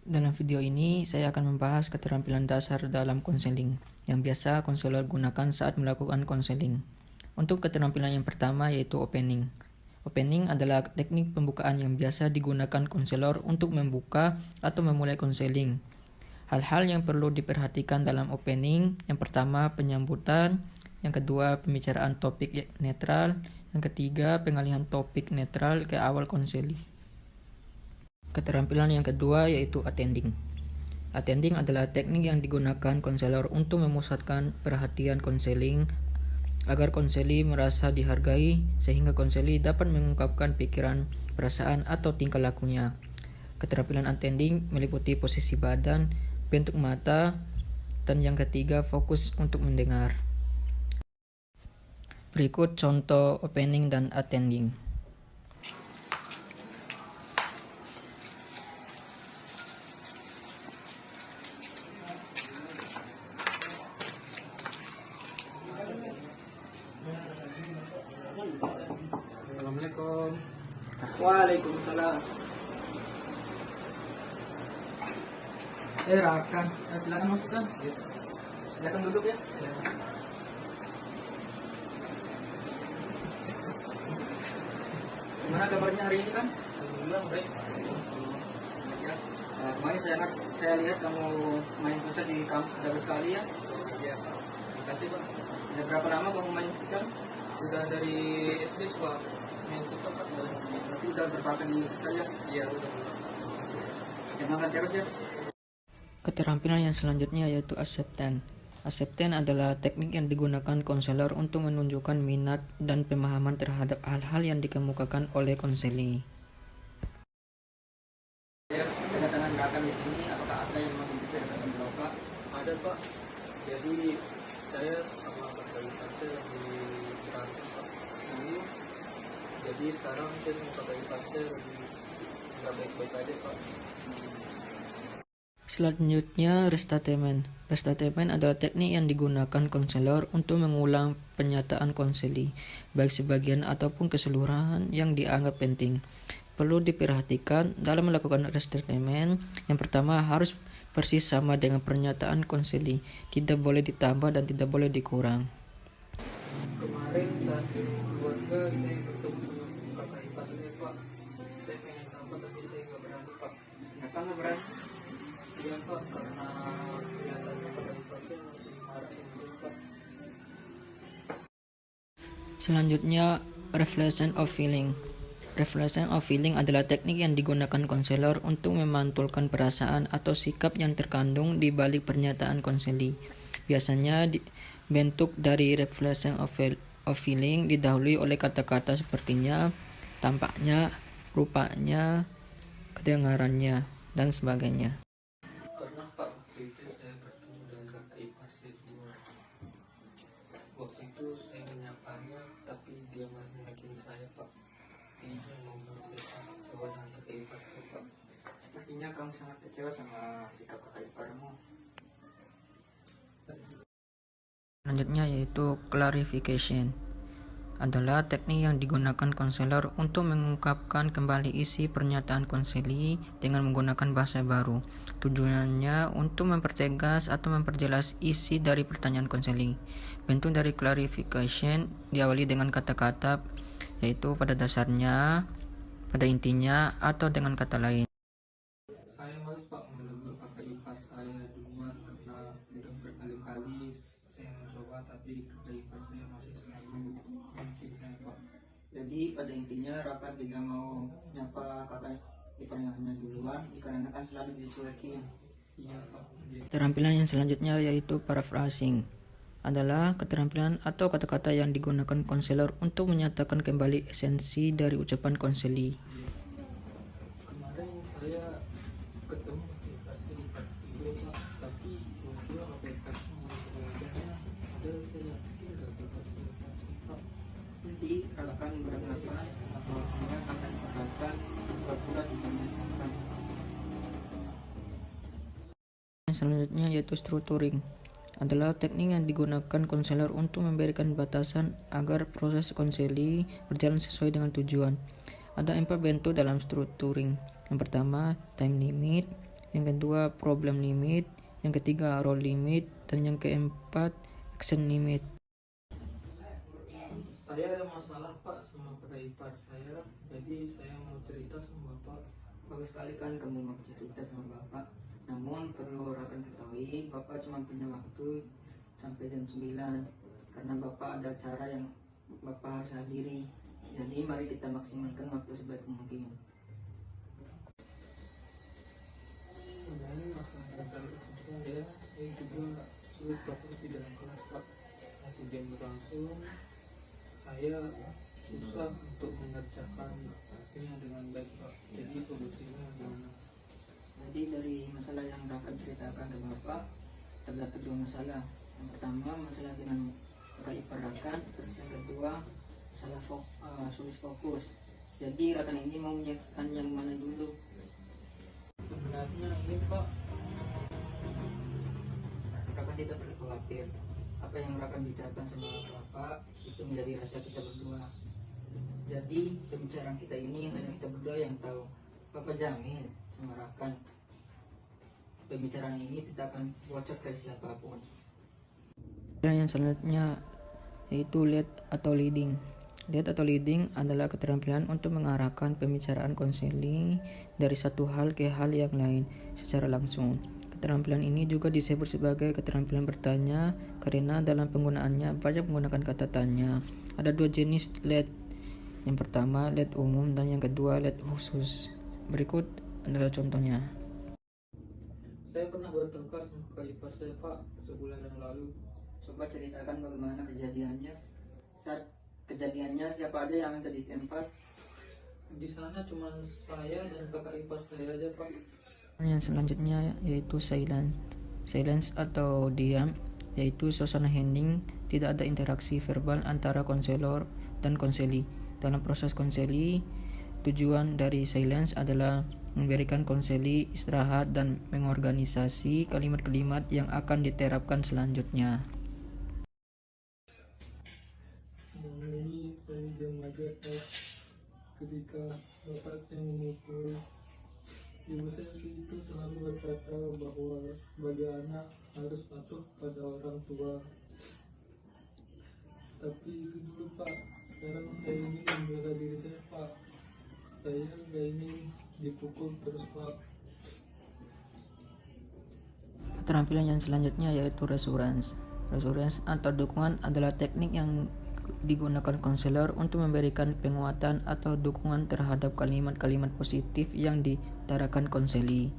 Dalam video ini, saya akan membahas keterampilan dasar dalam konseling yang biasa konselor gunakan saat melakukan konseling. Untuk keterampilan yang pertama yaitu opening. Opening adalah teknik pembukaan yang biasa digunakan konselor untuk membuka atau memulai konseling. Hal-hal yang perlu diperhatikan dalam opening, yang pertama penyambutan, yang kedua pembicaraan topik netral, yang ketiga pengalihan topik netral ke awal konseling. Keterampilan yang kedua yaitu attending. Attending adalah teknik yang digunakan konselor untuk memusatkan perhatian konseling agar konseli merasa dihargai sehingga konseli dapat mengungkapkan pikiran, perasaan, atau tingkah lakunya. Keterampilan attending meliputi posisi badan, bentuk mata, dan yang ketiga fokus untuk mendengar. Berikut contoh opening dan attending. Assalamualaikum. Waalaikumsalam. Rakan, silakan masukkan. Silakan duduk ya. Gimana kabarnya hari ini kan? Alhamdulillah baik. Ya. Kemarin saya lihat kamu main futsal di kampus bagus sekali ya. Iya Pak. Terima kasih Pak. Sudah berapa lama kamu main futsal? Sudah dari SD suka main futsal Pak. Berarti udah berapa kali futsal ya? Iya udah. Semangat terus ya. Keterampilan yang selanjutnya yaitu acceptance. Acceptance adalah teknik yang digunakan konselor untuk menunjukkan minat dan pemahaman terhadap hal-hal yang dikemukakan oleh konseli. Kedatangan Rakan di sini, apakah ada yang mau dibicarakan sama Bapak? Ada Pak. Jadi saya sama kakak saya lagi berantem Pak. Jadi sekarang saya sama kakak saya lagi nggak baik-baik aja Pak. Selanjutnya, restatement. Restatement adalah teknik yang digunakan konselor untuk mengulang pernyataan konseli, baik sebagian ataupun keseluruhan yang dianggap penting. Perlu diperhatikan dalam melakukan restatement, yang pertama harus persis sama dengan pernyataan konseli, tidak boleh ditambah dan tidak boleh dikurang. Kemarin saat keluarga saya bertemu sama kakak ipar saya Pak. Saya pengen sapa tapi saya nggak berani Pak. Kenapa nggak berani? Iya Pak, karena kelihatannya kakak ipar saya masih marah sama saya Pak. Selanjutnya, reflection of feeling. Reflection of feeling adalah teknik yang digunakan konselor untuk memantulkan perasaan atau sikap yang terkandung di balik pernyataan konseli. Biasanya bentuk dari reflection of feeling didahului oleh kata-kata sepertinya, tampaknya, rupanya, kedengarannya, dan sebagainya. Karena Pak waktu itu saya bertemu dengan kakak ipar saya di luar. Waktu itu saya menyapanya tapi dia malah menyakiti saya Pak. Ini yang membuat saya sangat kecewa dengan kakak ipar saya Pak. Sepertinya kamu sangat kecewa sama sikap kakak iparmu. Selanjutnya yaitu clarification. Adalah teknik yang digunakan konselor untuk mengungkapkan kembali isi pernyataan konseli dengan menggunakan bahasa baru. Tujuannya untuk mempertegas atau memperjelas isi dari pertanyaan konseli. Bentuk dari clarification diawali dengan kata-kata yaitu pada dasarnya, pada intinya, atau dengan kata lain. Saya males Pak menegur kakak ipar saya duluan karena udah berkali-kali saya mencoba tapi kakak ipar saya masih selalu mungkin saya Pak. Jadi pada intinya Raka tidak mau nyapa kakak iparnya duluan dikarenakan kan selalu dicuekin. Iya Pak. Keterampilan yang selanjutnya yaitu paraphrasing. Adalah keterampilan atau kata-kata yang digunakan konselor untuk menyatakan kembali esensi dari ucapan konseli. Kemarin saya ketemu kakak ipar saya di video Pak, tapi kebetulan kakak ipar saya mau ke wajahnya. Padahal saya yakin kakak ipar saya pasti Pak. Jadi Rakan beranggapan bahwasanya kakak ipar Rakan pura-pura tidak menyenangkan. Selanjutnya yaitu structuring. Adalah teknik yang digunakan konselor untuk memberikan batasan agar proses konseli berjalan sesuai dengan tujuan. Ada 4 bentuk dalam structuring. Yang pertama, time limit. yang kedua problem limit, yang ketiga role limit, dan yang keempat action limit. Saya ada masalah Pak sama kakak ipar saya, jadi saya mau cerita sama Bapak. Bagus sekali kan kamu mau cerita sama Bapak. Namun perlu rekan ketahui, Bapak cuma punya waktu sampai jam 9 karena Bapak ada acara yang Bapak harus hadiri. Jadi mari kita maksimalkan waktu sebaik mungkin. Sebenarnya masalah gagal itu saya juga sulit fokus di dalam kelas Pak. 1 jam berlangsung, saya susah untuk mengerjakan artinya dengan baik Pak. Jadi solusinya gimana? Jadi dari masalah yang Raka ceritakan ke Bapak terdapat dua masalah. Yang pertama masalah dengan kakak ipar Raka, terus yang kedua masalah sulit fokus. Jadi Rakan ini mau menjelaskan yang mana dulu? Sebenarnya ini Pak, Rakan tidak perlu khawatir. Apa yang Rakan bicarakan sama Bapak itu menjadi rahasia kita berdua. Jadi pembicaraan kita ini hanya kita berdua yang tahu. Bapak jamin sama Rakan, pembicaraan ini tidak akan bocor dari siapapun. Dan yang selanjutnya yaitu lead atau leading. Lead atau leading adalah keterampilan untuk mengarahkan pembicaraan konseling dari satu hal ke hal yang lain secara langsung. Keterampilan ini juga disebut sebagai keterampilan bertanya karena dalam penggunaannya banyak menggunakan kata tanya. Ada dua jenis lead. Yang pertama lead umum dan yang kedua lead khusus. Berikut adalah contohnya. saya pernah bertengkar sama kakak ipar saya Pak sebulan yang lalu. Coba ceritakan bagaimana kejadiannya. Saat kejadiannya siapa aja yang ada di tempat? Di sana cuma saya dan kakak ipar saya aja Pak. Yang selanjutnya yaitu silence. Silence atau diam, yaitu suasana hening, tidak ada interaksi verbal antara konselor dan konseli. Dalam proses konseli, tujuan dari silence adalah memberikan konseli istirahat dan mengorganisasi kalimat-kalimat yang akan diterapkan selanjutnya. Selama ini saya diam aja Pak. Ketika bapak saya memukul, ibu saya itu selalu berkata bahwa sebagai anak harus patuh pada orang tua. Tapi itu dulu Pak, sekarang saya ingin membela diri saya Pak. Saya gak ingin dipukul terus Pak. Keterampilan yang selanjutnya yaitu reassurance. Reassurance atau dukungan adalah teknik yang digunakan konselor untuk memberikan penguatan atau dukungan terhadap kalimat-kalimat positif yang diutarakan konseli.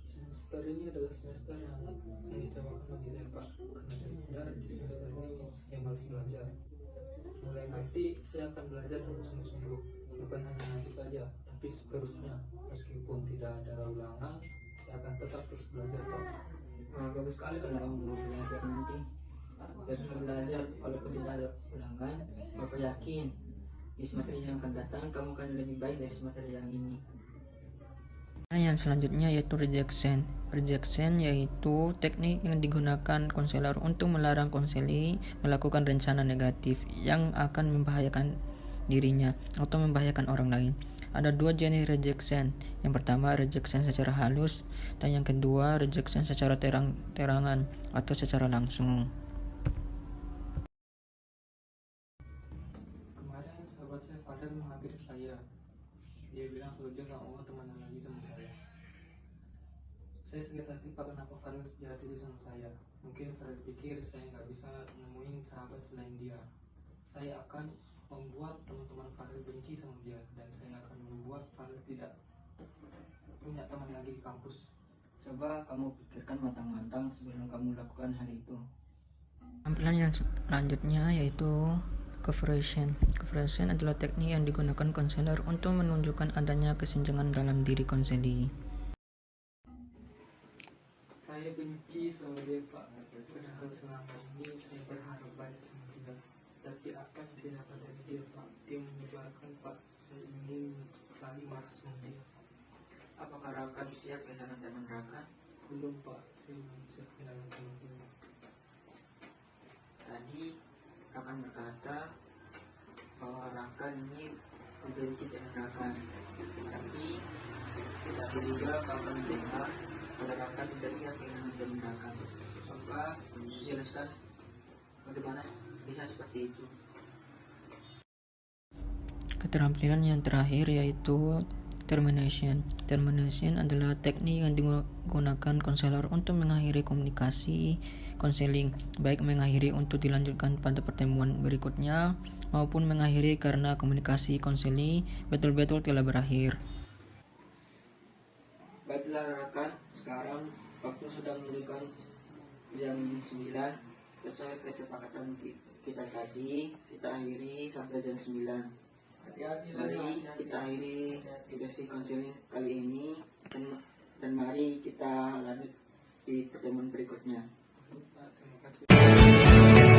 Semester ini adalah semester yang mengecewakan bagi saya Pak, karena saya sadar di semester ini saya malas belajar. Mulai nanti saya akan belajar dengan sungguh-sungguh, bukan hanya nanti saja, tapi seterusnya. Meskipun tidak ada ulangan, saya akan tetap terus belajar Pak. Bagus sekali kalau kamu mau belajar nanti. Terus belajar walaupun tidak ada ulangan, Bapak yakin di semester yang akan datang kamu akan lebih baik dari semester yang ini. Yang selanjutnya yaitu rejection. Rejection yaitu teknik yang digunakan konselor untuk melarang konseli melakukan rencana negatif yang akan membahayakan dirinya atau membahayakan orang lain. Ada dua jenis rejection. Yang pertama rejection secara halus dan yang kedua rejection secara terang-terangan atau secara langsung. Kemarin sahabat saya Fadel menghampiri saya. Dia bilang kalau dia gak mau temenan lagi sama saya. Saya sakit hati Pak, kenapa Fadel sejahat itu sama saya. Mungkin Fadel pikir saya gak bisa nemuin sahabat selain dia. Saya akan membuat teman-teman Fadel benci sama dia, dan saya akan membuat Fadel tidak punya teman lagi di kampus. Coba kamu pikirkan matang-matang sebelum kamu lakukan hal itu. Tampilan yang selanjutnya yaitu conversion. Conversion adalah teknik yang digunakan konselor untuk menunjukkan adanya kesenjangan dalam diri konseli. Saya benci sama dia Pak, padahal selama ini saya berharap banyak sama dia. Tapi apa yang saya dapat dari dia Pak? Dia menyebarkan Pak. Saya ingin sekali marah sama dia. Apakah Raka siap kehilangan teman Raka? Belum Pak, saya belum siap kehilangan teman-teman. Tadi Raka berkata bahwa Raka ini membenci tindakan, tapi tidak juga kapan mendengar menerapkan tidak siap dengan tindakan. Maka jelaskan bagaimana bisa seperti itu. Keterampilan yang terakhir yaitu termination. Termination adalah teknik yang digunakan konselor untuk mengakhiri komunikasi konseling, baik mengakhiri untuk dilanjutkan pada pertemuan berikutnya maupun mengakhiri karena komunikasi konseling betul-betul telah berakhir. Baiklah rekan, sekarang waktu sudah menunjukkan jam 9. Sesuai kesepakatan kita tadi, kita akhiri sampai jam 9. Mari kita akhiri sesi konseling kali ini dan mari kita lanjut di pertemuan berikutnya. Terima kasih.